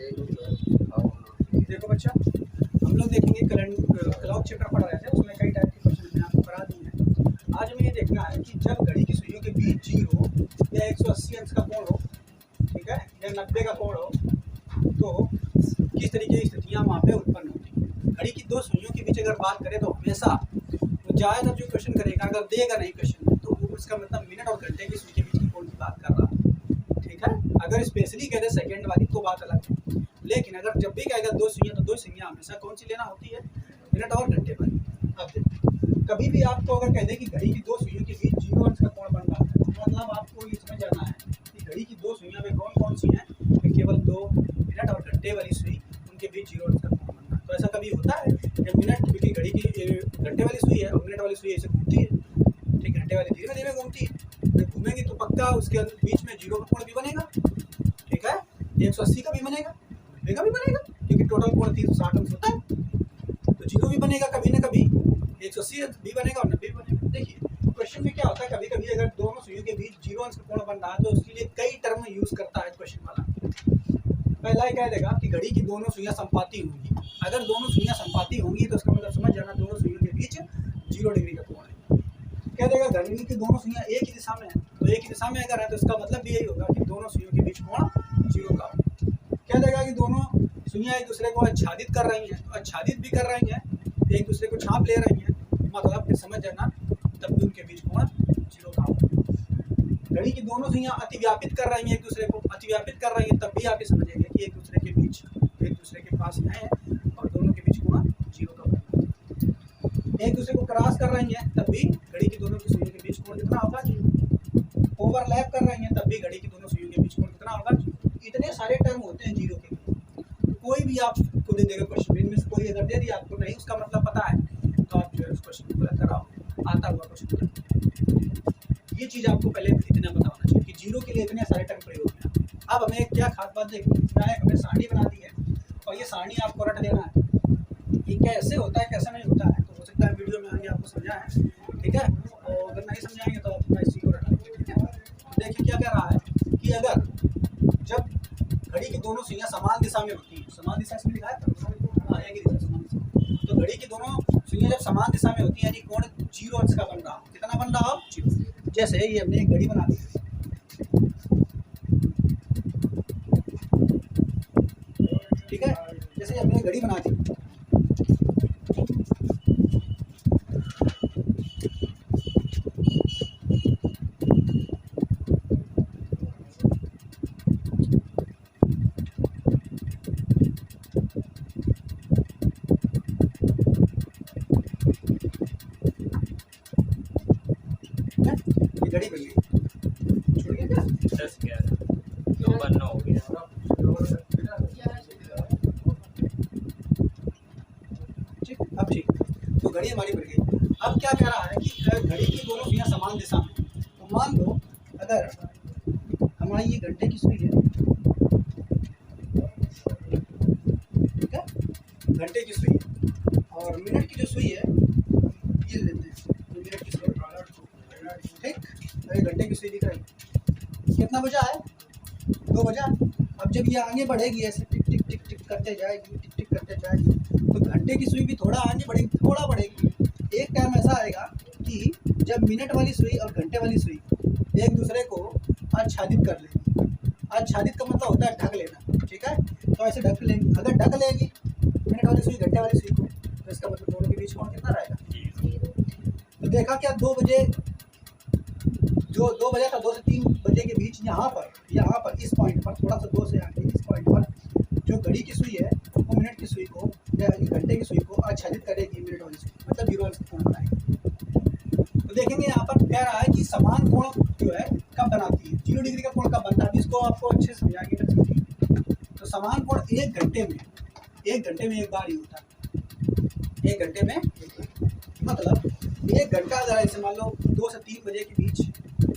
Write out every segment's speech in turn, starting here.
देखो देखो बच्चा, हम लोग देखेंगे क्लॉक चैप्टर पढ़ रहे थे, उसमें कई टाइप के क्वेश्चन मैंने आपको करा दिए हैं। आज हमें ये देखना है कि जब घड़ी की सुइयों के बीच 0 या 180 अंश का कोण हो, ठीक है, या 90 का कोण हो, तो किस तरीके की स्थितियाँ वहाँ पे उत्पन्न होती हैं। घड़ी की दो सुइयों के बीच अगर बात करें तो हमेशा वो ज़्यादातर जो क्वेश्चन करेगा, अगर देगा नहीं क्वेश्चन तो वो उसका मतलब मिनट और घंटे की सुई के बीच की कोण की बात कर रहा है, ठीक है। अगर स्पेशली कह दे सेकेंड वाली तो बात अलग है, लेकिन अगर जब भी कहेगा दो सुइयां तो दो सुइयां हमेशा कौन सी लेना होती है, मिनट और घंटे वाली। अब देखो, कभी भी आपको अगर कह दे कि घड़ी की दो सुइयों के बीच 0 अंश का कोण बन रहा है, तो मतलब आपको ये समझ जाना है कि घड़ी की दो सुइयां में कौन कौन सी हैं, तो केवल दो मिनट और घंटे वाली सुई, उनके बीच 0 अंश का कोण बन रहा है। तो ऐसा कभी होता है कि मिनट, क्योंकि घड़ी की घंटे वाली सुई है और मिनट वाली सुई ऐसे घूमती है, ठीक, घंटे वाली धीरे धीरे घूमती है, जब घूमेंगी तो पक्का उसके बीच में 0 का कोण भी बनेगा, ठीक है, 180 का भी बनेगा, 90 का भी बनेगा, क्योंकि टोटल कोण 360 अंश होता है, तो 0 भी बनेगा कभी ना कभी, 180 भी बनेगा और 90 भी बनेगा। देखिए क्वेश्चन में क्या होता है, कभी कभी अगर दोनों सुइयों के बीच 0 अंश का कोण बन रहा है तो उसके लिए कई टर्म यूज करता है क्वेश्चन वाला। पहला ही कह देगा कि घड़ी की दोनों सुइयां समपाती होंगी। अगर दोनों सुइयां समपाती होंगी तो उसका मतलब समझ जाना दोनों सुइयों के बीच 0 डिग्री का कोण है। कह देगा घड़ी की दोनों सुइयां एक ही दिशा में है, तो एक ही दिशा में अगर है तो इसका मतलब भी यही होगा कि दोनों सुइयों के बीच कोण 0 का हो। कह देगा कि दोनों सुइयां एक दूसरे को आच्छादित कर रही हैं, तो आच्छादित भी कर रही हैं, एक दूसरे को छाप ले रही हैं, मतलब फिर समझ जाना तब भी उनके बीच कोण 0 का हो। घड़ी की दोनों सुइयां अतिव्यापित कर रही हैं, एक दूसरे को अतिव्यापित कर रही हैं, तब भी आप ये समझेंगे कि एक दूसरे के बीच, एक दूसरे के पास हैं और दोनों के बीच कोण 0 का होगा। एक दूसरे को क्रॉस कर रही हैं, तब भी घड़ी की दोनों की सुइयों के बीच कोण कितना होगा, 0। ओवरलैप कर रही हैं, तब भी घड़ी की दोनों सुइयों के बीच कोण कितना होगा, 0। इतने सारे टर्म होते हैं 0 के। कोई भी आपको दे देगा क्वेश्चन, इनमें से कोई अगर दे दिया आपको नहीं उसका मतलब पता है, तो आप जो है उस क्वेश्चन को कराओ, आता हुआ क्वेश्चन। ये चीज़ आपको पहले इतना पता होना चाहिए कि 0 के लिए इतने सारे टर्म प्रयोग हैं। अब हमें क्या खास बात देखनी है, हमें सारणी बना दी है और ये सारणी आपको रट देना है कि कैसे होता है कैसे नहीं होता है। तो हो सकता है वीडियो में आगे आपको समझा है, ठीक है, और अगर नहीं समझाएंगे तो आप अपना इसी को रट लेंगे, ठीक है। तो देखिए क्या कह रहा है कि अगर जब घड़ी की दोनों सुइयां समान दिशा में होती हैं, समान दिशा इसमें लिखा है तो घड़ी की दोनों सुइयां जब समान दिशा में होती हैं, यानी कोण 0 अंश का बन रहा हो, कितना बन रहा हो, 0। जैसे ये हमने एक घड़ी बना दी, ठीक है, जैसे हमने एक घड़ी बना दी, घड़ी बन गई, छूट गया क्या, 10 11 2 बनना हो गया। ठीक, अब ठीक, तो घड़ी हमारी बन गई। अब क्या कह रहा है कि घड़ी की दोनों सुइयां समान दिशा में, तो मान लो अगर हमारी ये घंटे की सुई है, ठीक है, घंटे की सुई है, और मिनट की जो सुई है ये लेते हैं, तो मिनट की सुई, ठीक, अरे घंटे की सुई दिख रही है, कितना बजा है, 2 बजा। अब जब ये आगे बढ़ेगी ऐसे टिक टिक टिक टिक करते जाएगी, टिक टिक करते जाएगी, तो घंटे की सुई भी थोड़ा आगे बढ़ेगी, थोड़ा बढ़ेगी। एक टाइम ऐसा आएगा कि जब मिनट वाली सुई और घंटे वाली सुई एक दूसरे को आच्छादित कर लेंगी। आच्छादित का मतलब होता है ढक लेना, ठीक है, तो ऐसे ढक लेंगी। अगर ढक लेगी मिनट वाली सुई घंटे वाली सुई को, तो इसका मतलब दोनों के बीच कोण कितना रहेगा। तो देखा क्या, 2 बजे, जो 2 बजे था, 2 से 3 बजे के बीच यहाँ पर इस पॉइंट पर, थोड़ा सा 2 से आगे इस पॉइंट पर जो घड़ी की सुई है वो मिनट की सुई को या घंटे की सुई को आच्छादित करेगी, मिनट वाली सुई, मतलब 0 अंश कोण बनाएगी। तो देखेंगे यहाँ पर कह रहा है कि समान कोण जो है कब बनाती है, 0 डिग्री का कोण कब बनता है, इसको आपको अच्छे से समझाएंगे। तो समान कोण 1 घंटे में एक बार ही होता है, 1 घंटे में, मतलब 1 घंटा अगर ऐसे मान लो 2 से 3 बजे के बीच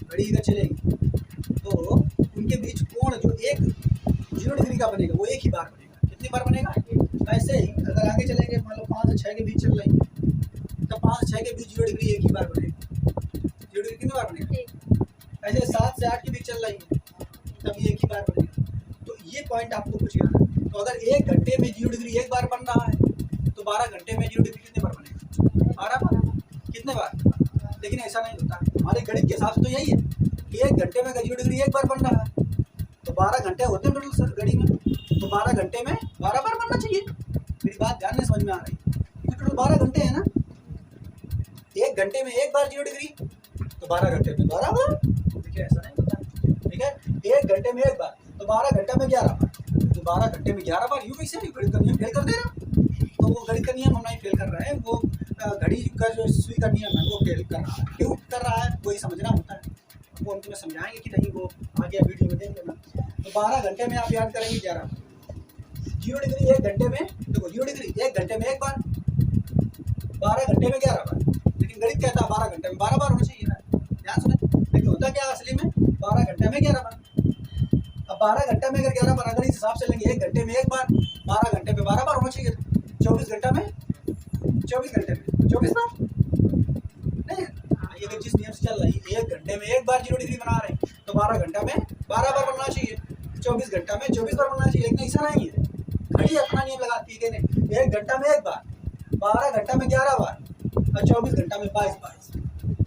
घड़ी इधर चलेगी तो उनके बीच कोण जो 0 डिग्री का बनेगा वो एक ही बार बनेगा। कितनी बार बनेगा, ऐसे ही अगर आगे चलेंगे मान लो 5 से 6 के बीच चल रही है तो 5 से 6 के बीच 0 डिग्री एक ही बार बनेगा, 0 डिग्री कितने बार बनेगा? ऐसे 7 से 8 के बीच चल रही है तभी एक ही बार बनेगा। तो ये पॉइंट आपको कुछ याद है। तो अगर 1 घंटे में 0 डिग्री एक बार बन रहा है तो 12 घंटे में 0 डिग्री कितने बार बनेगा? 12 बार। कितने बार? लेकिन ऐसा नहीं होता, हमारे गणित के हिसाब से तो यही है कि 1 घंटे में 0 डिग्री एक बार बन रहा है तो 12 घंटे होते हैं टोटल घड़ी में, तो 12 घंटे में 12 बार बनना चाहिए। मेरी बात ध्यान में समझ में आ रही है? टोटल 12 घंटे है ना, 1 घंटे में एक बार 0 डिग्री तो 12 घंटे में 12 बार। देखिए ऐसा नहीं होता, ठीक है। 1 घंटे में एक बार तो 12 घंटे में 11 बार, तो 12 घंटे में 11 बार। यूँ कैसे गणित का नियम फेल कर दे रहा है? तो वो गणित का नियम हम नहीं फेल कर रहे हैं, वो घड़ी का जो सुई का नियम है वो फेल कर रहा है। क्यों कर रहा है वही समझना होता है, वो हम तुम्हें समझाएंगे कि नहीं, वो आगे वीडियो में देख लेना। तो 12 घंटे में आप याद करेंगे 11 0 डिग्री 1 घंटे में, देखो 0 डिग्री 1 घंटे में एक बार, 12 घंटे में 11 बार। लेकिन गणित कहता है 12 घंटे में 12 बार होना चाहिए ना, ध्यान सुने। लेकिन होता क्या असली में 12 घंटे में 11 बार। अब 12 घंटे में अगर 11 बार, अगर इस हिसाब से लेंगे 1 घंटे में एक बार, 12 घंटे में 12 बार होना चाहिए। 24 घंटा में 24 घंटे में 24 बार नहीं, ये जिस नियम से चल रही है 1 घंटे में एक बार 0 डिग्री बना रहे हैं तो 12 घंटा में 12 बार बनना चाहिए, 24 घंटा में 24 बार बनना चाहिए। लेकिन ऐसा नहीं है, घड़ी अपना नियम लगाती है कि 1 घंटा में एक बार, 12 घंटा में 11 बार और 24 घंटा में 22 बार।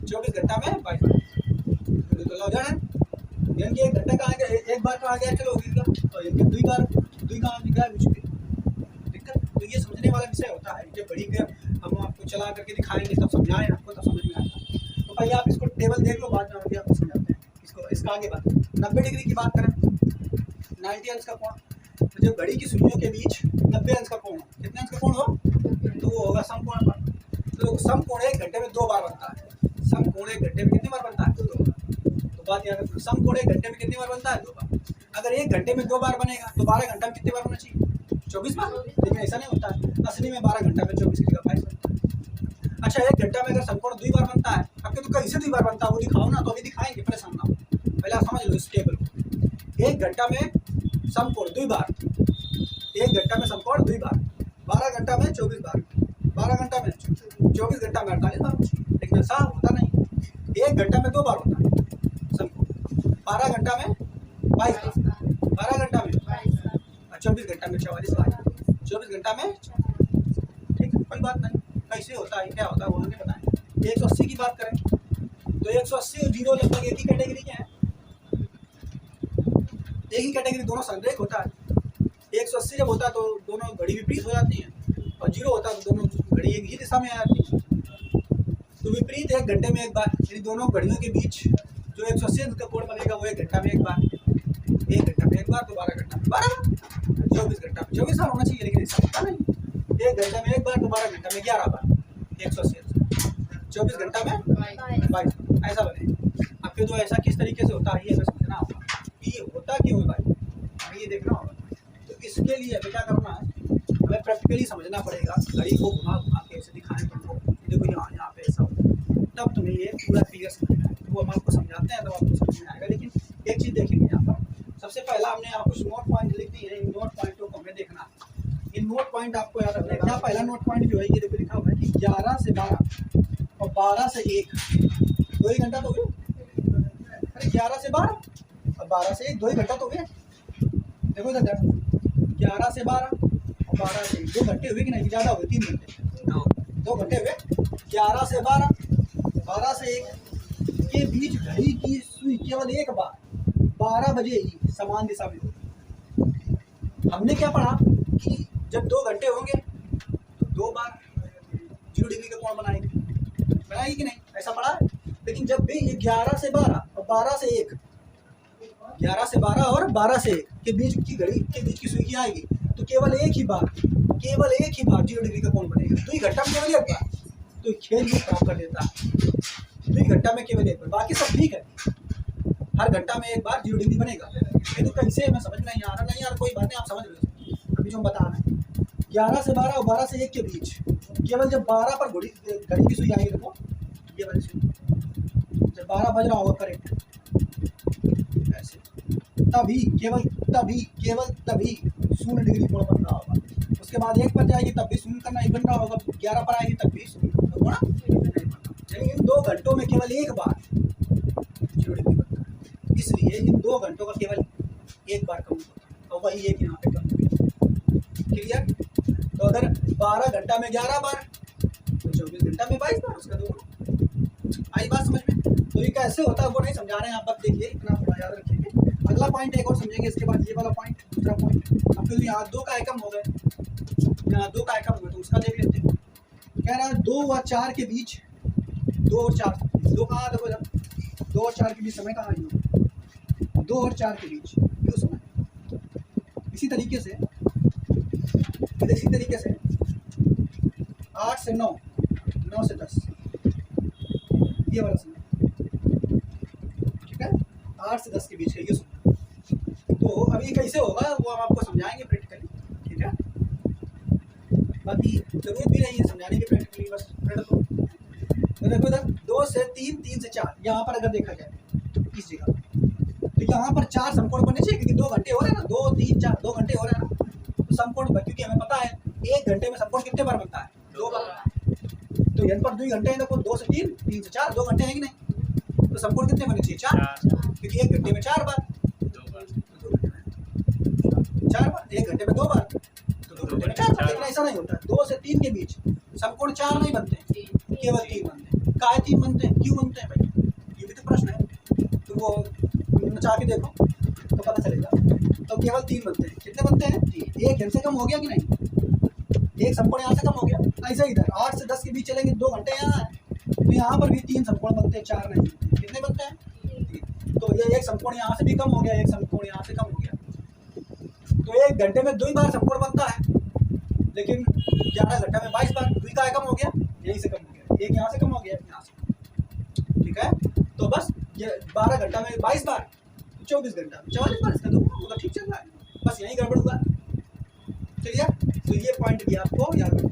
24 घंटा में 22 बार तो लग जाए यानी कि 1 घंटा का आगे एक बार का आ गया, चलो होगी तो इनके 2 बार 2 का दिख रहा है मुझे दिक्कत। तो ये समझने वाला विषय होता है, जब बड़ी के हम आपको चला करके दिखाएंगे तब समझाएं आपको, तब समझ में आएगा। तो भाई आप इसको टेबल देख लो, बाद में अभी आपको समझाते हैं इसको। इसका आगे बात 90 डिग्री की बात करें, 90 अंश का कोण, तो जब घड़ी की सुइयों के बीच 90 अंश का कोण हो, कितने अंश का कोण हो तो वो होगा समकोण पर। तो समकोण 1 घंटे में 2 बार बनता है। समकोण 1 घंटे में कितनी बार बनता है? 2 बार। तो बात याद रखो, समकोण 1 घंटे में कितनी बार बनता है? 2 बार। अगर 1 घंटे में 2 बार बनेगा तो 12 घंटा में कितनी बार होना चाहिए? 24 बार। लेकिन ऐसा नहीं होता है, असली में 12 घंटा में 24 की जगह 22 बनता है। अच्छा 1 घंटा में अगर समकोण 2 बार बनता है, आपके तो कैसे 2 बार बनता है वो दिखाओ ना, तो अभी दिखाएंगे, परेशान ना हो, पहले आप समझ लो इस टेबल को। 1 घंटा में समकोण 2 बार, 1 घंटा में समकोण 2 बार, 12 घंटा में 24 बार, 12 घंटा में 24 घंटा में 48 बार। लेकिन ऐसा होता नहीं, 1 घंटा में 2 बार होता है समकोण, 12 घंटा में 22 बार, 12 घंटा में 24 घंटा में 44 बार, 24 घंटा में, ठीक है कोई बात नहीं। कैसे होता है क्या होता है वो आगे बताएं। 180 की बात करें तो 180 और 0 लगभग एक ही कैटेगरी के हैं, एक ही कैटेगरी, दोनों संरेख होता है। 180 जब होता है तो दोनों घड़ी विपरीत हो जाती हैं, और 0 होता है तो दोनों घड़ी एक ही दिशा में आ जाती है। तो विपरीत 1 घंटे में एक बार, यानी दोनों घड़ियों के बीच जो 180 अंश का कोण बनेगा वो 1 घंटा में एक बार, 1 घंटा में एक बार, तो 12 घंटा में 12, 24 घंटा में 24 बार होना चाहिए। लेकिन ऐसा होता नहीं, 1 घंटा में एक बार तो 12 घंटा में 11 बार, 180, 24 घंटा में 22, ऐसा बने। आपके जो ऐसा किस तरीके से होता है ये हमें समझना होगा कि ये होता क्यों है भाई, हमें ये देखना होगा। तो इसके लिए हमें क्या करना है, हमें प्रैक्टिकली समझना पड़ेगा, घड़ी को घुमा घुमा के ऐसे दिखाएं तुमको, देखो यहाँ पे ऐसा होता है, तब तुम्हें ये पूरा क्लियर समझ में आएगा। तो वो हम आपको समझाते हैं तो आपको समझ में आएगा। लेकिन एक चीज़ देखेंगे यहाँ पर, सबसे पहला हमने यहाँ कुछ नोट पॉइंट लिख दिए हैं, इन नोट पॉइंटों को हमें देखना है। इन नोट पॉइंट आपको याद रखना है। क्या पहला नोट पॉइंट जो है ये देखो लिखा हुआ है कि 11 से 12 और 12 से 1, 2 ही घंटा तो हुए। अरे 11 से 12 और 12 से 1, 2 ही घंटा तो हुए। देखो इधर 11 से 12 और 12 से 1, 2 घंटे हुए कि नहीं? ज़्यादा हुए, 3 घंटे, 2 घंटे हुए। 11 से 12, 12 से 1 के बीच घड़ी की सुई केवल एक बार 12 बजे ही समान दिशा में होगी। हमने क्या पढ़ा कि जब 2 घंटे होंगे तो 2 बार 0 डिग्री का कोण बनाएंगे, बनाएगी कि नहीं? ऐसा पढ़ा है। लेकिन जब भी ये 11 से 12 और 12 से 1, 11 से 12 और 12 से 1 के बीच की घड़ी के बीच की सुई आएगी तो केवल एक ही बार 0 डिग्री का कोण बनेगा। 2 घंटा में केवल एक बार, तो खेल भी खराब कर देता है। 2 घंटा में केवल एक बार, बाकी सब ठीक है, हर घंटा में एक बार 0 डिग्री बनेगा। ये तो कैसे हमें समझ नहीं आ रहा। नहीं यार कोई बात नहीं, आप समझ लो अभी जो हम बता रहे हैं। 11 से 12 और 12 से 1 के बीच केवल जब 12 पर घड़ी की सुई आएगी, देखो ये वाली सुई, जब 12 बज रहा होगा करेक्ट ऐसे, तभी केवल तभी 0 डिग्री कोण बन रहा होगा। उसके बाद 1 पर जाएगी तब भी 0 करना ही बन रहा होगा, 11 पर आएगी तब भी 0 होना नहीं बनना। यानी इन 2 घंटों में केवल एक बार 0 डिग्री बनता है। इसलिए इन 2 घंटों का केवल एक बार काउंट होता है और वही एक यहाँ पे कम होगा। क्लियर? तो अगर 12 घंटा में 11 बार तो 24 घंटा में 22 बार, उसका 2 आई बात समझ में? तो ये कैसे होता है वो नहीं समझा रहे हैं आप, बस देखिए इतना थोड़ा याद रखेंगे। अगला पॉइंट एक और समझेंगे, इसके बाद ये वाला पॉइंट, दूसरा पॉइंट। अब फिर यहाँ 2 का एकम हो गए, यहाँ 2 का एकम हो गए तो उसका देख लेते हैं। कह रहा है 2 व 4 के बीच, 2 और 4, 2 कहाँ देखो जब 2 और 4 के बीच समय कहाँ है, 2 और 4 के बीच यो समय। इसी तरीके से 8 से 9, 9 से 10 ये वाला समय, ठीक है, 8 से 10 के बीच है ये समय। तो अभी कैसे होगा वो हम आपको समझाएंगे प्रैक्टिकली, ठीक है। बाकी जरूरत भी नहीं है समझाने की प्रैक्टिकली, बस पढ़ लो। तो देखो इधर 2 से 3, 3 से 4, यहाँ पर अगर देखा जाए इस जगह तो यहाँ पर 4 समकोण बनने चाहिए, क्योंकि 2 घंटे हो रहे हैं ना, 2, 3, 4 2 घंटे हो रहे हैं ना, तो समकोण, क्योंकि हमें पता है 1 घंटे में समकोण कितने बार बनता है, 2 बार। तो यहाँ पर 2 घंटे हैं, देखो 2 से 3, 3 से 4 2 घंटे हैं कि नहीं, तो समकोण कितने बनने चाहिए, 4, क्योंकि 1 घंटे में 4 बार, 2 घंटे में 4 बार, 1 घंटे में 2 बार, तो 2 घंटे में 4 बार। लेकिन ऐसा नहीं होता, 2 से 3 के बीच समकोण 4 नहीं बनते, केवल 3 बनते हैं। काहे 3 बनते हैं, क्यों बनते हैं भाई, ये भी तो प्रश्न है, तो वो नचा के देखो तो पता चलेगा। तो केवल 3 बनते हैं, कितने बनते हैं, 3। एक इनसे कम हो गया कि नहीं, एक समकोण यहाँ से कम हो गया। ऐसे इधर 8 से 10 के बीच चलेंगे, 2 घंटे यहाँ है, तो यहाँ पर भी 3 समकोण बनते हैं, 4 नहीं बनते। कितने बनते हैं, 3। तो ये एक समकोण यहाँ से भी कम हो गया, एक समकोण यहाँ से कम हो गया, तो 1 घंटे में 2 बार समकोण बनता है, लेकिन 11 घंटा में 22 बार। 2 का कम हो गया, यहीं से कम हो गया, एक यहाँ से कम हो गया, यहाँ से, ठीक है। तो बस ये 12 घंटा में 22 बार, 24 घंटा में 44 बार, इसका तो ठीक चल रहा है, बस यही गड़बड़ हुआ। चलिए, तो ये पॉइंट भी आपको याद रखना।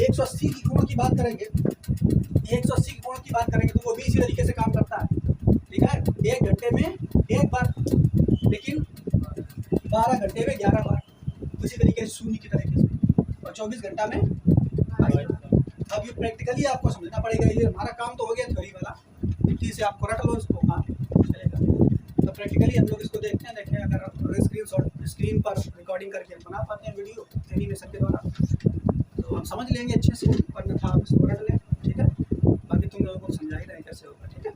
180 की कोण की बात करेंगे, 180 की कोण की बात करेंगे तो वो भी इसी तरीके से काम करता है, ठीक है। 1 घंटे में 1 बार, लेकिन 12 घंटे में 11 बार, उसी तरीके से शून्य की तरीके से, और 24 घंटा में 22 बार। अब ये प्रैक्टिकली आपको समझना पड़ेगा, ये हमारा काम तो हो गया थ्योरी वाला, इसी से आपको रट लो इसको, हाँ चलेगा। तो प्रैक्टिकली हम लोग इसको देखते हैं, अगर स्क्रीन पर रिकॉर्डिंग करके हम बना पाते हैं वीडियो एनिमेशन के द्वारा, तो हम समझ लेंगे अच्छे से, पर था आप इसको रट लें, ठीक है। बाकी तुम लोगों को समझा ही रहे कैसे होगा, ठीक है।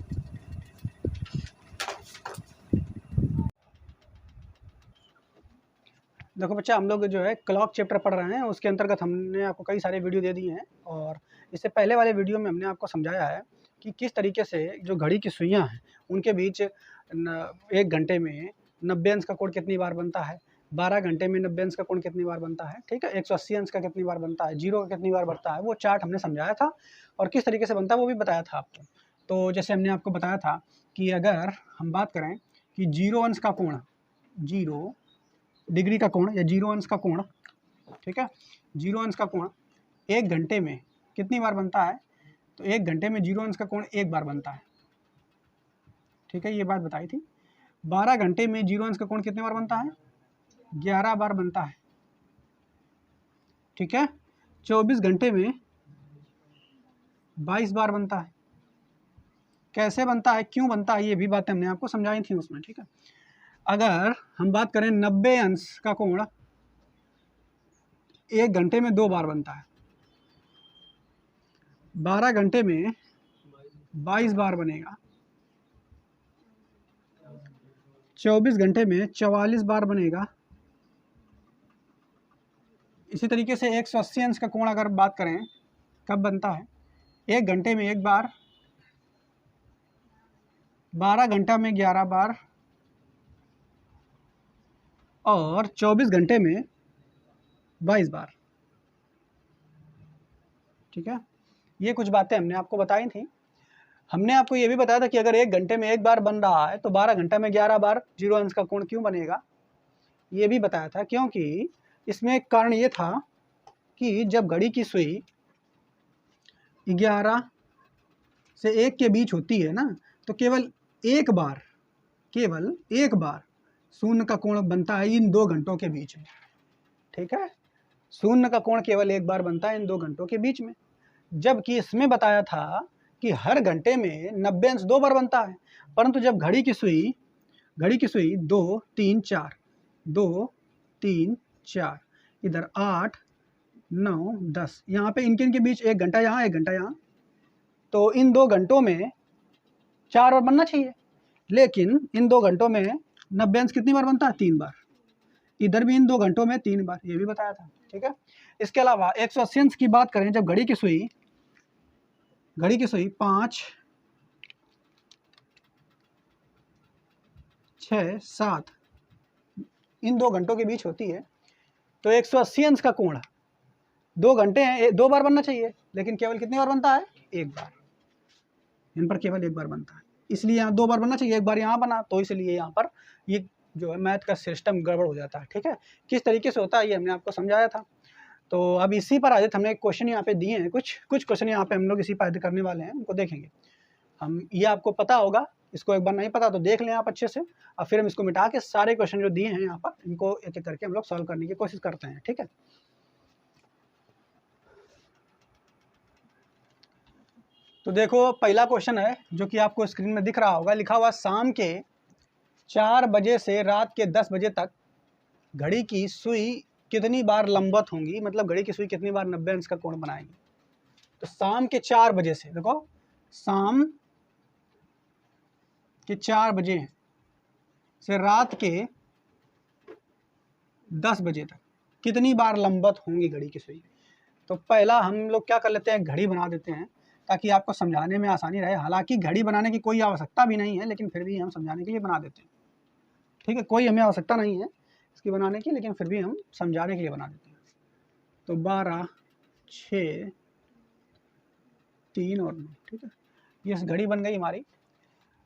देखो बच्चा, हम लोग जो है क्लॉक चैप्टर पढ़ रहे हैं, उसके अंतर्गत हमने आपको कई सारे वीडियो दे दिए हैं, और इससे पहले वाले वीडियो में हमने आपको समझाया है कि किस तरीके से जो घड़ी की सुइयाँ हैं उनके बीच 1 घंटे में 90 अंश का कोण कितनी बार बनता है, 12 घंटे में 90 अंश का कोण कितनी बार बनता है, ठीक है, 180 अंश का कितनी बार बनता है, 0 का कितनी बार बनता है, वो चार्ट हमने समझाया था, और किस तरीके से बनता है वो भी बताया था आपको। तो जैसे हमने आपको बताया था कि अगर हम बात करें कि 0 अंश का कोण, 0 डिग्री का कोण या 0 अंश का कोण, ठीक है, 0 अंश का कोण 1 घंटे में कितनी बार बनता है, तो 1 घंटे में 0 अंश का कोण 1 बार बनता है, ठीक है, ये बात बताई थी। 12 घंटे में 0 अंश का कोण कितने बार बनता है, 11 बार बनता है, ठीक है। 24 घंटे में 22 बार बनता है। कैसे बनता है, क्यों बनता है, ये भी बातें हमने आपको समझाई थी उसमें, ठीक है। अगर हम बात करें 90 अंश का कोण 1 घंटे में 2 बार बनता है, 12 घंटे में 22 बार बनेगा, 24 घंटे में 44 बार बनेगा। इसी तरीके से 180 अंश का कोण अगर बात करें कब बनता है, 1 घंटे में 1 बार, 12 घंटा में 11 बार, और 24 घंटे में 22 बार, ठीक है। ये कुछ बातें हमने आपको बताई थी। हमने आपको ये भी बताया था कि अगर 1 घंटे में 1 बार बन रहा है तो 12 घंटा में 11 बार 0 अंश का कोण क्यों बनेगा, ये भी बताया था। क्योंकि इसमें एक कारण ये था कि जब घड़ी की सुई 11 से 1 के बीच होती है ना, तो केवल एक बार शून्य का कोण बनता है इन 2 घंटों के बीच में, ठीक है। शून्य का कोण केवल 1 बार बनता है इन 2 घंटों के बीच में, जबकि इसमें बताया था कि हर घंटे में 90 अंश 2 बार बनता है। परंतु जब घड़ी की सुई 2 3 4 2 3 4 इधर 8 9 10, यहाँ पे इनके बीच 1 घंटा यहाँ 1 घंटा यहाँ, तो इन 2 घंटों में 4 और बनना चाहिए, लेकिन इन 2 घंटों में 90 अंश कितनी बार बनता है? 3 बार। इधर भी इन 2 घंटों में 3 बार, ये भी बताया था, ठीक है। इसके अलावा 180 अंश की बात करें, जब घड़ी की सुई 5 6 7 इन 2 घंटों के बीच होती है, तो 180 अंश का कोण 2 घंटे हैं, 2 बार बनना चाहिए, लेकिन केवल कितनी बार बनता है? 1 बार। इन पर केवल 1 बार बनता है, इसलिए यहाँ 2 बार बनना चाहिए, 1 बार यहाँ बना, तो इसलिए यहाँ पर ये जो है मैथ का सिस्टम गड़बड़ हो जाता है, ठीक है। किस तरीके से होता है ये हमने आपको समझाया था। तो अब इसी पर आधारित हमने क्वेश्चन यहाँ पे दिए हैं, कुछ क्वेश्चन यहाँ पे हम लोग इसी पर आधारित करने वाले हैं, उनको देखेंगे हम। ये आपको पता होगा, इसको एक बार नहीं पता तो देख लें आप अच्छे से, और फिर हम इसको मिटा के सारे क्वेश्चन जो दिए हैं यहाँ पर, इनको एक एक करके हम लोग सॉल्व करने की कोशिश करते हैं, ठीक है। तो देखो पहला क्वेश्चन है जो कि आपको स्क्रीन में दिख रहा होगा, लिखा हुआ शाम के 4 बजे से रात के 10 बजे तक घड़ी की सुई कितनी बार लंबवत होंगी, मतलब घड़ी की सुई कितनी बार 90 अंश का कोण बनाएगी। तो शाम के 4 बजे से, देखो शाम के 4 बजे से रात के 10 बजे तक कितनी बार लंबवत होंगी घड़ी की सुई। तो पहला हम लोग क्या कर लेते हैं, घड़ी बना देते हैं ताकि आपको समझाने में आसानी रहे। हालांकि घड़ी बनाने की कोई आवश्यकता भी नहीं है, लेकिन फिर भी हम समझाने के लिए बना देते हैं, ठीक है। कोई हमें आवश्यकता नहीं है इसकी बनाने की, लेकिन फिर भी हम समझाने के लिए बना देते हैं। तो 12 6 3 और 9, ठीक है, ये घड़ी बन गई हमारी।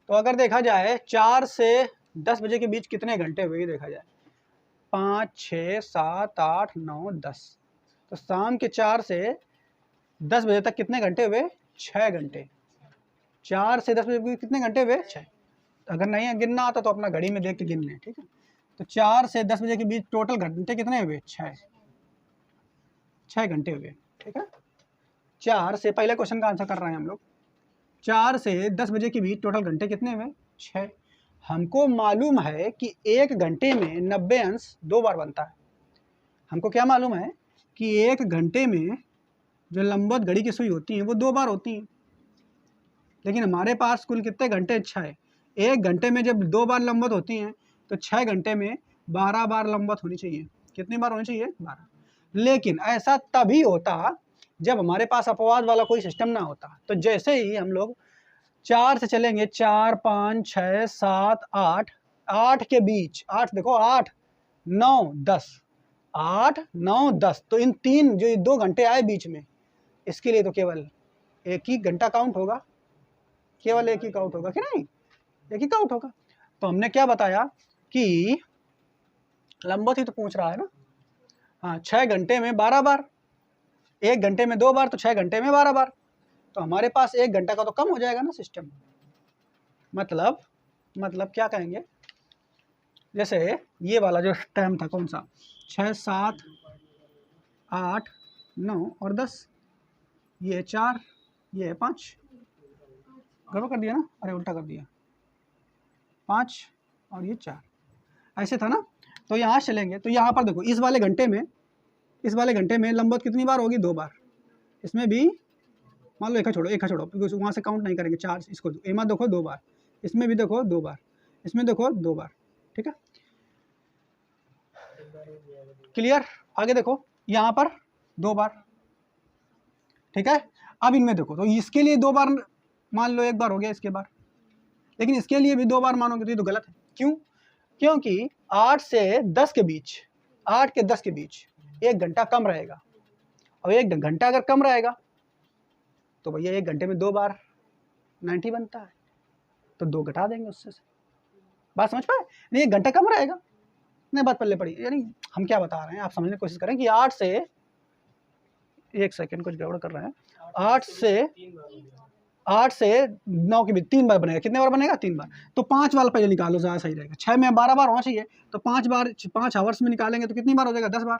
तो अगर देखा जाए 4 से 10 बजे के बीच कितने घंटे हुए, ये देखा जाए 5 6 7 8 9 10, तो शाम के 4 से 10 बजे तक कितने घंटे हुए? 6 घंटे। 4 से 10 बजे कितने घंटे हुए? 6। अगर नहीं गिनना आता तो अपना घड़ी में देख के गिन लें, ठीक है। तो 4 से 10 बजे के बीच टोटल घंटे कितने हुए? 6 घंटे हुए, ठीक है। 4 से, पहले क्वेश्चन का आंसर कर रहे हैं हम लोग, 4 से 10 बजे के बीच टोटल घंटे कितने हुए? 6। हमको मालूम है कि 1 घंटे में 90 अंश 2 बार बनता है। हमको क्या मालूम है कि 1 घंटे में जो लंबवत घड़ी की सुई होती हैं वो 2 बार होती हैं, लेकिन हमारे पास कुल कितने घंटे? 6। 1 घंटे में जब 2 बार लंबवत होती हैं तो 6 घंटे में 12 बार लंबवत होनी चाहिए। कितनी बार होनी चाहिए? 12। लेकिन ऐसा तभी होता जब हमारे पास अपवाद वाला कोई सिस्टम ना होता। तो जैसे ही हम लोग 4 से चलेंगे, 4 5 6 7 8, 8 के बीच, 8 देखो 8 9 10, 8 9 10, तो इन 3 जो 2 घंटे आए बीच में, इसके लिए तो केवल एक ही घंटा काउंट होगा, केवल एक ही काउंट होगा कि नहीं? एक ही काउंट होगा। तो हमने क्या बताया कि लंबवत ही तो पूछ रहा है ना। हाँ, 6 घंटे में 12 बार, 1 घंटे में 2 बार, तो 6 घंटे में 12 बार। तो हमारे पास 1 घंटा का तो कम हो जाएगा ना सिस्टम। मतलब क्या कहेंगे, जैसे ये वाला जो टाइम था कौन सा, 6 7 8 9 और 10, ये 4, ये 5, गड़बड़ कर दिया ना, अरे उल्टा कर दिया, 5 और ये 4, ऐसे था ना। तो यहाँ चलेंगे तो यहाँ पर देखो इस वाले घंटे में लंबवत कितनी बार होगी? 2 बार। इसमें भी मान लो एक छोड़ो वहाँ से काउंट नहीं करेंगे। 4 इसको एमा देखो 2 बार, इसमें भी देखो 2 बार, इसमें देखो 2 बार, ठीक है, क्लियर। आगे देखो यहाँ पर 2 बार, ठीक है। अब इनमें देखो तो इसके लिए 2 बार मान लो, 1 बार हो गया इसके बार, लेकिन इसके लिए भी 2 बार मानोगे तो ये तो गलत है। क्यों? क्योंकि 8 से 10 के बीच, 8 के 10 के बीच 1 घंटा कम रहेगा, और 1 घंटा अगर कम रहेगा तो भैया 1 घंटे में 2 बार 90 बनता है, तो 2 घटा देंगे उससे। बात समझ पाए? नहीं, 1 घंटा कम रहेगा, नहीं बात पल्ले पड़ी। यानी हम क्या बता रहे हैं, आप समझने की कोशिश करें कि 8 से, एक सेकंड कुछ गड़बड़ कर रहे हैं, 8 से 9 के बीच 3 बार बनेगा। कितने बार बनेगा? 3 बार। तो 5 वाला पहले निकालो, ज़्यादा सही रहेगा। 6 में 12 बार होना चाहिए, तो 5 बार 5 आवर्स में निकालेंगे तो कितनी बार हो जाएगा? 10 बार,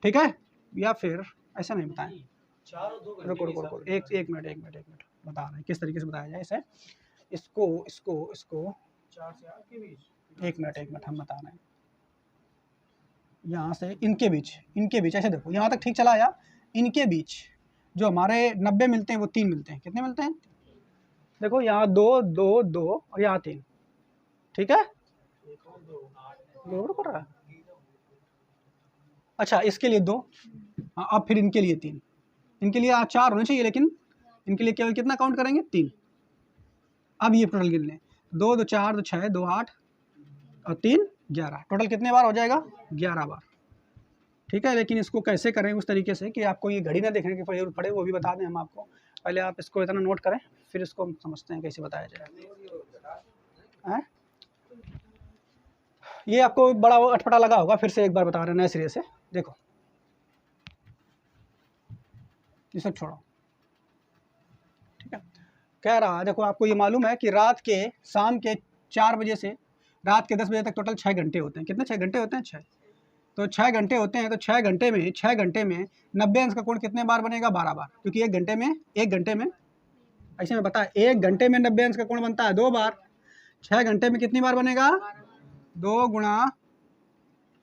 ठीक है। या फिर ऐसा नहीं बताएं, रुको एक मिनट बता रहे हैं किस तरीके से बताया जाए इसे। इसको इसको इसको 4 से 8 के बीच। एक मिनट हम बता रहे हैं। यहाँ से इनके बीच ऐसे देखो, यहाँ तक ठीक चला आया। इनके बीच जो हमारे 90 मिलते हैं वो 3 मिलते हैं। कितने मिलते हैं? देखो यहाँ 2 2 2 और यहाँ 3। ठीक है, गड़बड़ कर रहा है। अच्छा, इसके लिए 2, हाँ, अब फिर इनके लिए 3। इनके लिए 4 होने चाहिए, लेकिन इनके लिए केवल कितना काउंट करेंगे? 3। अब ये टोटल गिन लें, 2 2 4 2 6 2 8 और 3 11। टोटल कितने बार हो जाएगा? 11 बार। ठीक है, लेकिन इसको कैसे करें उस तरीके से कि आपको ये घड़ी ना देखने की जरूरत पड़े, वो भी बता दें हम आपको। पहले आप इसको इतना नोट करें, फिर इसको हम समझते हैं कैसे बताया जाए। ये आपको बड़ा अटपटा लगा होगा, फिर से एक बार बता रहे हैं नए सिरे से। देखो, ये सब छोड़ो। ठीक है, कह रहा है, देखो आपको ये मालूम है कि शाम के 4 बजे से रात के 10 बजे तक टोटल 6 घंटे होते हैं। कितने 6 घंटे होते हैं? 6। तो 6 घंटे होते हैं, तो 6 घंटे में 90 अंश का कोण कितने बार बनेगा? 12 बार। क्योंकि एक घंटे में ऐसे में बता, 1 घंटे में 90 अंश का कोण बनता है 2 बार। 6 घंटे में कितनी बार बनेगा? 2 ×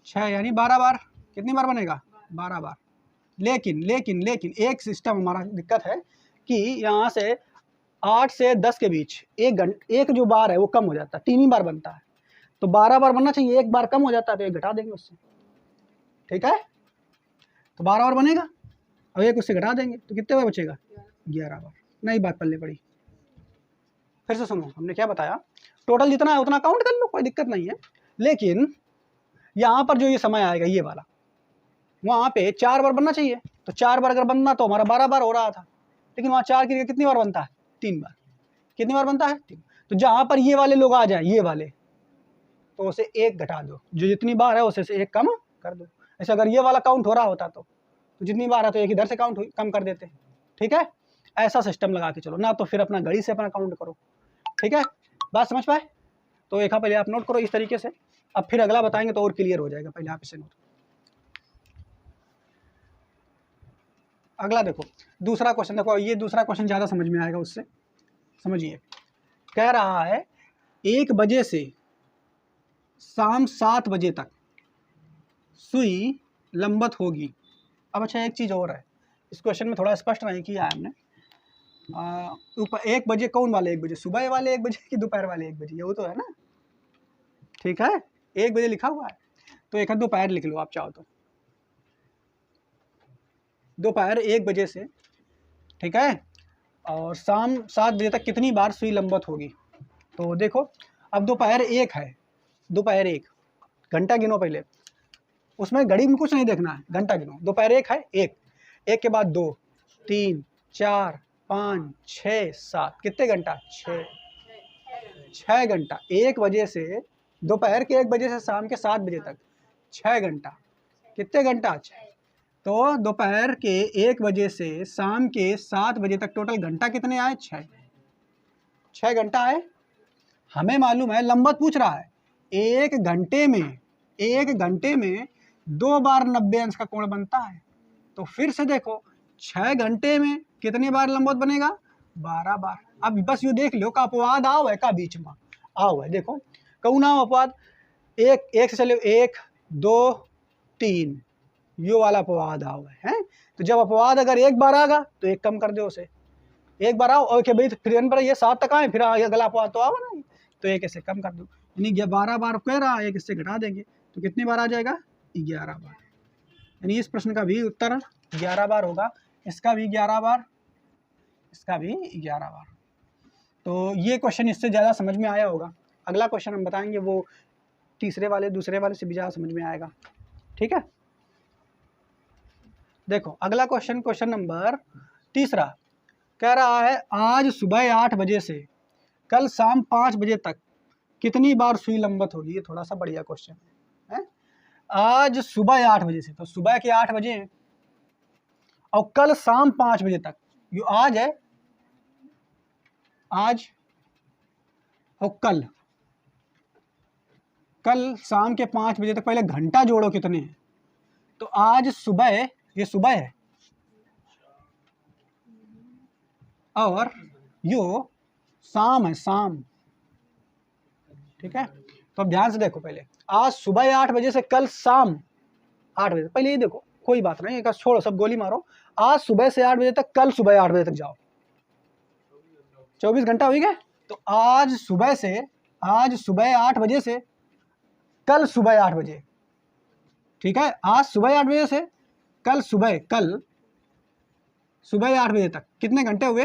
6 यानी 12 बार। कितनी बार बनेगा? 12 बार। लेकिन एक सिस्टम हमारा दिक्कत है कि यहाँ से 8 से 10 के बीच एक जो बार है वो कम हो जाता है, 3 ही बार बनता है। तो 12 बार बनना चाहिए, एक बार कम हो जाता है तो एक घटा देंगे उससे। ठीक है, तो 12 बार बनेगा, अब एक उससे घटा देंगे तो कितने बार बचेगा? 11 बार। नई बात पल्ले पड़ी। फिर से सुनो, हमने क्या बताया? टोटल जितना है उतना काउंट कर लो, कोई दिक्कत नहीं है। लेकिन यहाँ पर जो ये समय आएगा ये वाला, वहाँ पे 4 बार बनना चाहिए। तो 4 बार अगर बनना तो हमारा 12 बार हो रहा था, लेकिन वहाँ 4 की जगह कितनी बार बनता है? 3 बार। कितनी बार बनता है? 3। तो जहाँ पर ये वाले लोग आ जाए, ये वाले, तो उसे 1 घटा दो, जो जितनी बार है उसे से 1 कम कर दो। ऐसे अगर ये वाला काउंट हो रहा होता तो जितनी बार है तो एक इधर से काउंट कम कर देते। ठीक है, ऐसा सिस्टम लगा के चलो ना, तो फिर अपना घड़ी से अपना काउंट करो। ठीक है, बात समझ पाए? तो एक पहले आप नोट करो इस तरीके से, अब फिर अगला बताएंगे तो और क्लियर हो जाएगा। पहले आप इसे नोट। अगला देखो, दूसरा क्वेश्चन देखो, ये दूसरा क्वेश्चन ज़्यादा समझ में आएगा उससे। समझिए, कह रहा है 1 बजे से शाम 7 बजे तक सुई लंबवत होगी। अब अच्छा, एक चीज़ और है, इस क्वेश्चन में थोड़ा स्पष्ट नहीं किया है हमने। 1 बजे कौन वाले 1 बजे? सुबह वाले 1 बजे कि दोपहर वाले 1 बजे? ये वो तो है ना। ठीक है, 1 बजे लिखा हुआ है, तो एक दोपहर लिख लो आप चाहो तो। दोपहर 1 बजे से, ठीक है, और शाम 7 बजे तक कितनी बार सुई लंबवत होगी? तो देखो, अब दोपहर 1 है, दोपहर 1 घंटा गिनो पहले, उसमें घड़ी में कुछ नहीं देखना है, घंटा गिनो। दोपहर 1 है, 1 के बाद 2 3 4 5 6 7, कितने घंटा? 6 घंटा। 1 बजे से, दोपहर के 1 बजे से शाम के 7 बजे तक 6 घंटा। कितने घंटा? 6। तो दोपहर के 1 बजे से शाम के 7 बजे तक टोटल घंटा कितने आए? 6 घंटा आए। हमें मालूम है, लंबवत पूछ रहा है, 1 घंटे में 2 बार 90 अंश का कोण बनता है। तो फिर से देखो, 6 घंटे में कितनी बार लंबवत बनेगा? 12 बार। अब बस ये देख लो का अपवाद आओ है का बीच में आओ है। देखो, कहूँ ना अपवाद, एक से चले 1 2 3, यो वाला अपवाद आओ है। तो जब अपवाद अगर 1 बार आगा तो 1 कम कर दो उसे। 1 बार आओ और भाई फिर पर ये 7 तक आए, फिर अगला अपवाद तो आओ ना, तो 1 इससे कम कर दो, यानी 12 बार कह रहा, 1 इससे घटा देंगे तो कितनी बार आ जाएगा? 11 बार। यानी इस प्रश्न का भी उत्तर 11 बार होगा, इसका भी 11 बार, इसका भी 11 बार। तो ये क्वेश्चन इससे ज़्यादा समझ में आया होगा। अगला क्वेश्चन हम बताएंगे वो दूसरे वाले से भी ज़्यादा समझ में आएगा। ठीक है, देखो अगला क्वेश्चन नंबर 3 कह रहा है, आज सुबह 8 बजे से कल शाम 5 बजे तक कितनी बार सुई लंबवत होगी? ये थोड़ा सा बढ़िया क्वेश्चन है। आज सुबह 8 बजे से, तो सुबह के 8 बजे हैं, और कल शाम 5 बजे तक, ये आज है, आज और कल शाम के 5 बजे तक। पहले घंटा जोड़ो कितने हैं, तो आज सुबह, ये सुबह है, और यो शाम है, शाम। ठीक है, तो अब ध्यान से देखो पहले, आज सुबह 8 बजे से कल शाम 8 बजे, पहले ये देखो, कोई बात नहीं, एक छोड़ो, सब गोली मारो। आज सुबह से 8 बजे तक, कल सुबह 8 बजे तक जाओ, 24 घंटा हो गए। तो आज सुबह 8 बजे से कल सुबह 8 बजे, ठीक है, आज सुबह 8 बजे से कल सुबह 8 बजे तक कितने घंटे हुए,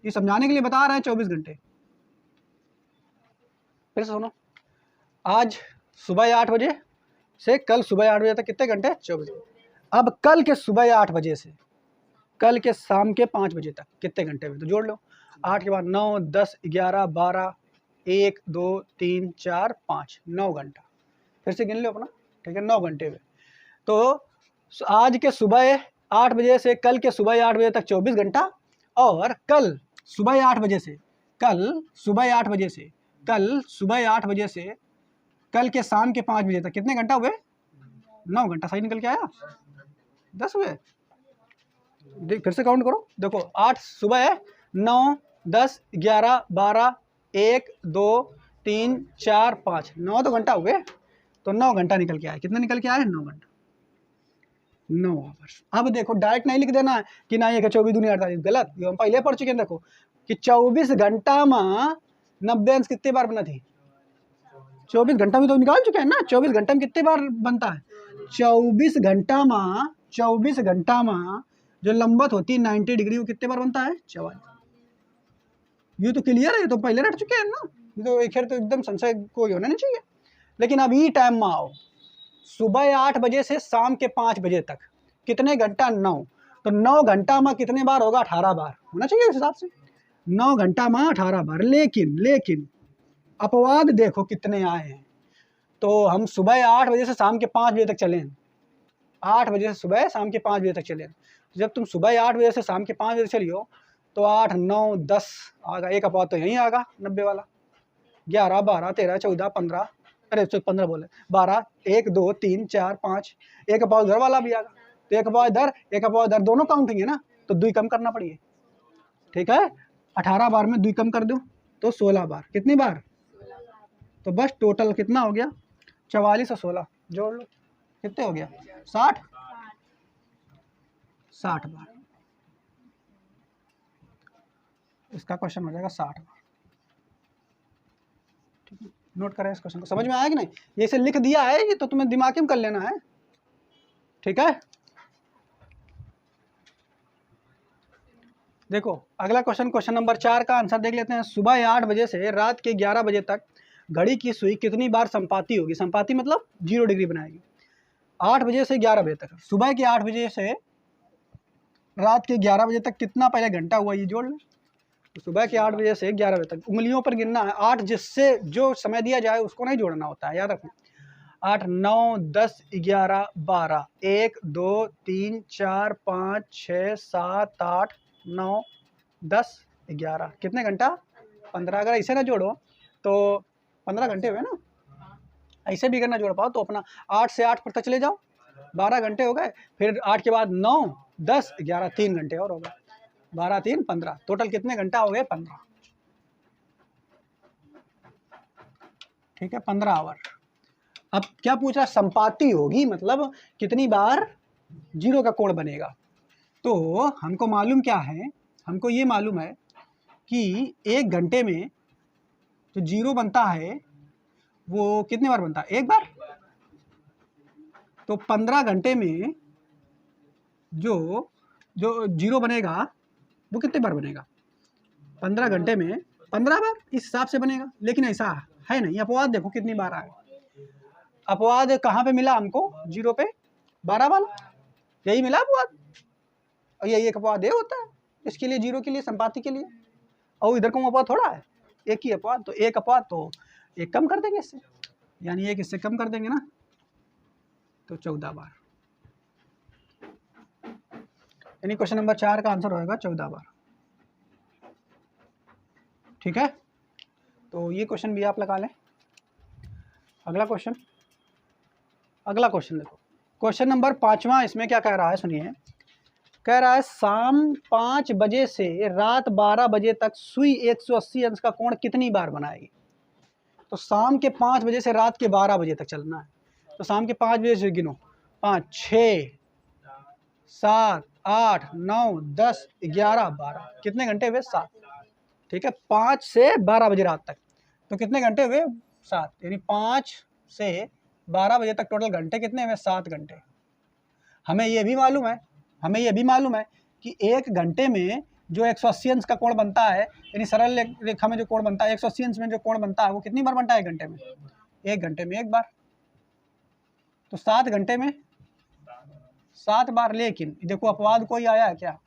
ये समझाने के लिए बता रहे हैं, 24 घंटे। फिर से सुनो, आज सुबह 8 बजे से कल सुबह 8 बजे तक कितने घंटे, 24। अब कल के सुबह 8 बजे से कल के शाम के 5 बजे तक कितने घंटे हुए, तो जोड़ लो। 8 के बाद 9, 10, 11, 12, 1, 2, 3, 4, 5, 9 घंटा। फिर से गिन लो अपना, ठीक है, 9 घंटे हुए। तो आज के सुबह 8 बजे से कल के सुबह 8 बजे तक 24 घंटा, और कल सुबह 8 बजे से कल सुबह 8 बजे से कल के शाम के 5 बजे तक कितने घंटा हुए, 9 घंटा। सही निकल के आया, 10 हुए। देख फिर से काउंट करो, देखो 8 सुबह है, 9, 10, 11, 12, 1, 2, 3, 4, 5, 9 तो घंटा हुए। तो 9 घंटा निकल के आया, कितने निकल के आए, 9 घंटा, 9 आवर्स। अब देखो डायरेक्ट नहीं लिख देना है कि ना ये 24 दूनी 48, गलत, ये हम पहले पढ़ चुके हैं। देखो कि 24 घंटा में 90 अंश कितने बार बना थी, 24 घंटा में तो निकाल चुके हैं ना, 24 घंटा में कितने बार बनता है, 24 घंटा में जो लंबत होती है 90 डिग्री, वो कितने बार बनता है, 44। ये तो क्लियर है, ये तो पहले रट चुके हैं ना, ये तो एक तो एकदम संशय कोई होना नहीं चाहिए। लेकिन अब ये टाइम में आओ, सुबह 8 बजे से शाम के 5 बजे तक कितने घंटा, 9। तो 9 घंटा में कितने बार होगा, 18 बार होना चाहिए उस हिसाब से, 9 घंटा में 18 बार। लेकिन अपवाद देखो कितने आए हैं। तो हम सुबह 8 बजे से शाम के 5 बजे तक चलें, 8 बजे से सुबह शाम के 5 बजे तक चलें। जब तुम सुबह 8 बजे से शाम के 5 बजे चलियो, तो 8, 9, 10 आगा, एक अपवाद तो यहीं आगा 90 वाला, 11, 12, 13, 14, 15, अरे 15 बोले, 12, 1, 2, 3, 4, 5, एक अपवाद उधर वाला भी आगा। तो एक अपवाद इधर दोनों काउंट होंगे ना, तो 2 कम करना पड़ेगा, ठीक है। 18 बार में 2 कम कर दो तो 16 बार, कितनी बार, तो बस टोटल कितना हो गया, 44 और 16 जोड़ लो, कितने हो गया, 60 बार। इसका क्वेश्चन हो जाएगा 60 बार। ठीक है, नोट करें इस क्वेश्चन को, समझ में आया कि नहीं, ये इसे लिख दिया है, ये तो तुम्हें दिमाग में कर लेना है, ठीक है। देखो अगला क्वेश्चन नंबर 4 का आंसर देख लेते हैं। सुबह 8 बजे से रात के 11 बजे तक घड़ी की सुई कितनी बार संपाती होगी, संपाती मतलब 0 डिग्री बनाएगी। 8 बजे से 11 बजे तक, सुबह के 8 बजे से रात के 11 बजे तक कितना पहले घंटा हुआ, ये जोड़ लें। तो सुबह के 8 बजे से 11 बजे तक उंगलियों पर गिनना है, 8 जिससे जो समय दिया जाए उसको नहीं जोड़ना होता है, याद रखना। 8, 9, 10, 11, 12, 1, 2, 3, 4, 5, 6, 7, 8, 9, 10, 11, कितने घंटा, 15। अगर ऐसे ना जोड़ो तो 15 घंटे हुए ना, ऐसे भी अगर ना जोड़ पाओ तो अपना 8 से 8 पर तक चले जाओ, 12 घंटे हो गए। फिर 8 के बाद 9, 10, 11, 3 घंटे और हो गए, 12, 3, 15, टोटल कितने घंटा हो गए, 15। ठीक है, 15 आवर। अब क्या पूछ रहा है, संपाती होगी मतलब कितनी बार 0 का कोण बनेगा। तो हमको मालूम क्या है, हमको ये मालूम है कि 1 घंटे में जो 0 बनता है वो कितने बार बनता है, 1 बार। तो 15 घंटे में जो 0 बनेगा वो कितने बार बनेगा, 15 घंटे में 15 बार इस हिसाब से बनेगा। लेकिन ऐसा है नहीं, अपवाद देखो कितनी बार आए। अपवाद कहाँ पे मिला हमको, 0 पे 12 वाला, यही मिला अपवाद। और यही एक अपवाद ये होता है इसके लिए, 0 के लिए, संपाती के लिए। और इधर को अपवाद थोड़ा है, एक ही अपवाद। तो एक अपवाद तो एक कम कर देंगे इससे, यानी एक इससे कम कर देंगे ना, तो 14 बार। यानी क्वेश्चन नंबर 4 का आंसर होगा 14 बार। ठीक है, तो ये क्वेश्चन भी आप लगा लें। अगला क्वेश्चन देखो, क्वेश्चन नंबर 5वां, इसमें क्या कह रहा है सुनिए। कह रहा है शाम 5 बजे से रात 12 बजे तक सुई 180 अंश का कोण कितनी बार बनाएगी। तो शाम के 5 बजे से रात के 12 बजे तक चलना है। तो शाम के 5 बजे से गिनो, 5, 6, 7, 8, 9, 10, 11, 12, कितने घंटे हुए? 7। ठीक है, 5 से 12 बजे रात तक, तो कितने घंटे हुए? 7। यानी 5 से 12 बजे तक टोटल घंटे कितने हुए? 7 घंटे। हमें ये भी मालूम है कि एक घंटे में जो 180 अंश का कोण बनता है, यानी सरल रेखा में जो कोण बनता है 180 अंश में जो कोण बनता है वो कितनी बार बनता है? 1 घंटे में? 1 घंटे में 1 बार। तो 7 घंटे में 7 बार। लेकिन देखो अपवाद कोई आया है क्या?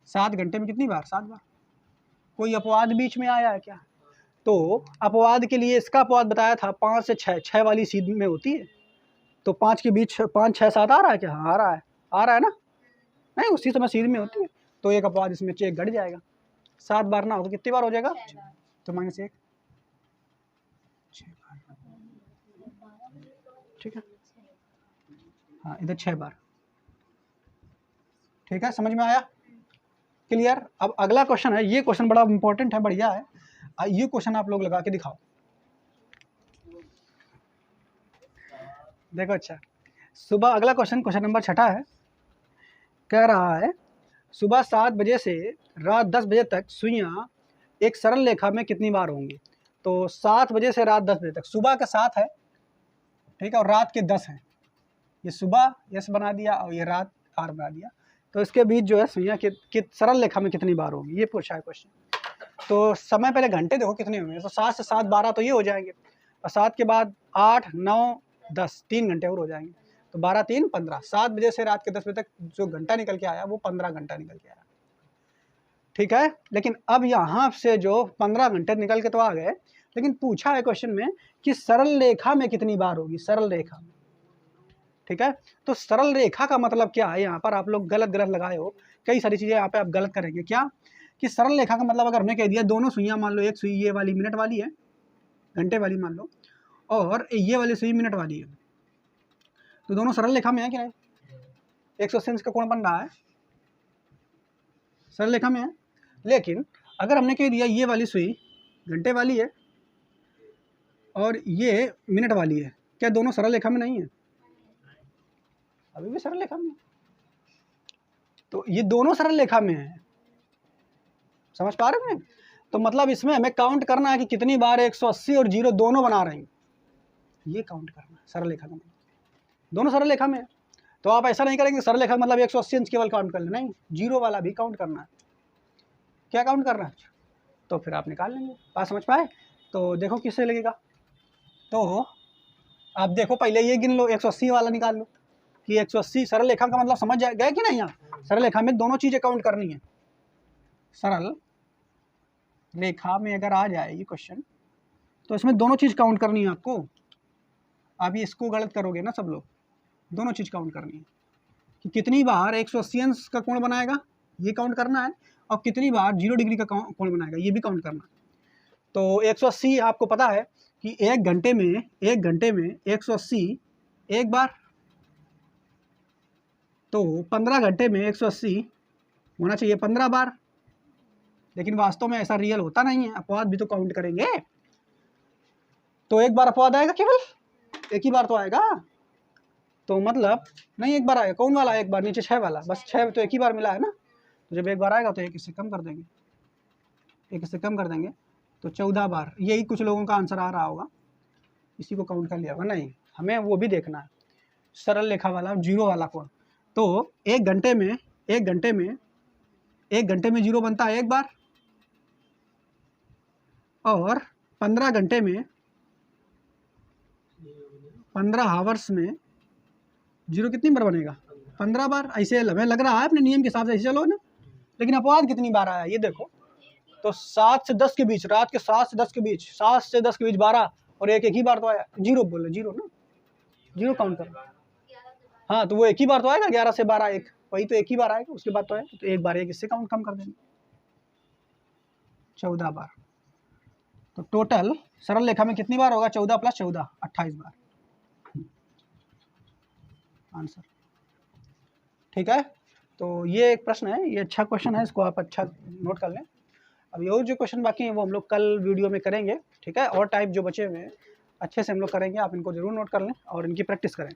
7 घंटे में कितनी बार? 7 बार। कोई अपवाद बीच में आया है क्या? तो अपवाद के लिए इसका अपवाद बताया था 5 से 6, 6 वाली सीध में होती है। तो 5 के बीच 5, 6, 7 आ रहा है क्या? हाँ आ रहा है ना? नहीं, उसी समय सीध में होती है। तो एक अपवाद इसमें चेक घट जाएगा। 7 बार ना हो तो कितनी बार हो जाएगा? तो -1, 6 बार। ठीक है, हाँ इधर 6 बार। ठीक है, समझ में आया? क्लियर? अब अगला क्वेश्चन है, ये क्वेश्चन बड़ा इंपॉर्टेंट है, बढ़िया है। ये क्वेश्चन आप लोग लगा के दिखाओ। देखो अच्छा, सुबह अगला क्वेश्चन नंबर 6 है। कह रहा है सुबह 7 बजे से रात 10 बजे तक सुइयां एक सरल रेखा में कितनी बार होंगी। तो 7 बजे से रात 10 बजे तक, सुबह का 7 है, ठीक है, और रात के 10 हैं। ये सुबह यस बना दिया और ये रात आर बना दिया। तो इसके बीच जो है सुइयां सरल रेखा में कितनी बार होगी, ये पूछा है क्वेश्चन। तो समय पहले घंटे देखो कितने होंगे। तो 7 से 7, 12 तो ये हो जाएंगे, और 7 के बाद 8, 9, 10, 3 घंटे और हो जाएंगे। तो 12, 3, 15। 7 बजे से रात के 10 बजे तक जो घंटा निकल के आया वो 15 घंटा निकल के आया। ठीक है, लेकिन अब यहाँ से जो 15 घंटे निकल के तो आ गए, लेकिन पूछा है क्वेश्चन में कि सरल रेखा में कितनी बार होगी, सरल रेखा में। ठीक है, तो सरल रेखा का मतलब क्या है? यहाँ पर आप लोग गलत लगाए हो, कई सारी चीज़ें यहाँ पे आप गलत करेंगे। क्या कि सरल रेखा का मतलब अगर हमने कह दिया दोनों सुइयां, मान लो एक सुई ये वाली मिनट वाली है, घंटे वाली मान लो, और ये वाली सुई मिनट वाली है, तो दोनों सरल रेखा में है कि नहीं? 180 अंश का कोण बन रहा है, सरल रेखा में है। लेकिन अगर हमने कह दिया ये वाली सुई घंटे वाली है और ये मिनट वाली है, क्या दोनों सरल रेखा में नहीं है? अभी भी सरल रेखा में। तो ये दोनों सरल रेखा में है, समझ पा रहे हैं? तो मतलब इसमें हमें काउंट करना है कि कितनी बार 180 और 0 दोनों बना रहे हैं, ये काउंट करना है सरल रेखा का। दोनों सरल रेखा में है, तो आप ऐसा नहीं करेंगे सरल रेखा मतलब 180 अंश केवल काउंट कर लेना, नहीं, 0 वाला भी काउंट करना है। क्या काउंट करना है? तो फिर आप निकाल लेंगे। बात समझ पाए? तो देखो किससे लगेगा। तो आप देखो पहले ये गिन लो, 180 वाला निकाल लो कि 180 सरल रेखा का मतलब समझ गए कि नहीं? यहाँ सरल रेखा में दोनों चीज़ें काउंट करनी है। सरल रेखा में अगर आ जाए ये क्वेश्चन, तो इसमें दोनों चीज़ काउंट करनी है आपको। आप ये इसको गलत करोगे ना सब लोग, दोनों चीज़ काउंट करनी है कि कितनी बार 180 अंश का कोण बनाएगा, ये काउंट करना है, और कितनी बार 0 डिग्री का कोण बनाएगा, ये भी काउंट करना है। तो 180 आपको पता है कि एक घंटे में 180 एक बार, तो 15 घंटे में 180 होना चाहिए 15 बार। लेकिन वास्तव में ऐसा रियल होता नहीं है, अपवाद भी तो काउंट करेंगे। तो एक बार अपवाद आएगा, केवल एक ही बार तो आएगा। तो मतलब नहीं एक बार आएगा, कौन वाला? एक बार, नीचे 6 वाला, बस 6 तो एक ही बार मिला है ना। तो जब एक बार आएगा तो एक इससे कम कर देंगे, एक इससे कम कर देंगे, तो 14 बार। यही कुछ लोगों का आंसर आ रहा होगा, इसी को काउंट कर लिया होगा। नहीं, हमें वो भी देखना है, सरल रेखा वाला, 0 वाला कोण। तो एक घंटे में 0 बनता है एक बार, और 15 घंटे में 15 हावर्स में 0 कितनी बार बनेगा? 15 बार। ऐसे हमें लग रहा है अपने नियम के हिसाब से ऐसे चलो ना, लेकिन अपवाद कितनी बार आया ये देखो। तो 7 से 10 के बीच, रात के 7 से 10 के बीच, 7 से 10 के बीच 12, और एक ही बार तो आया। 0 बोले, 0 ना, 0 काउंट करो। हाँ, तो वो एक ही बार तो आएगा, 11 से 12 एक, वही तो एक ही बार आएगा, उसके बाद तो आएगा। तो एक बार एक इससे काउंट कम कर देंगे, 14 बार। तो टोटल सरल रेखा में कितनी बार होगा? 14 + 14, 28 बार आंसर। ठीक है, तो ये एक प्रश्न है, ये अच्छा क्वेश्चन है, इसको आप अच्छा नोट कर लें। अभी और जो क्वेश्चन बाकी हैं वो हम लोग कल वीडियो में करेंगे, ठीक है। और टाइप जो बचे हुए हैं अच्छे से हम लोग करेंगे, आप इनको ज़रूर नोट कर लें और इनकी प्रैक्टिस करें।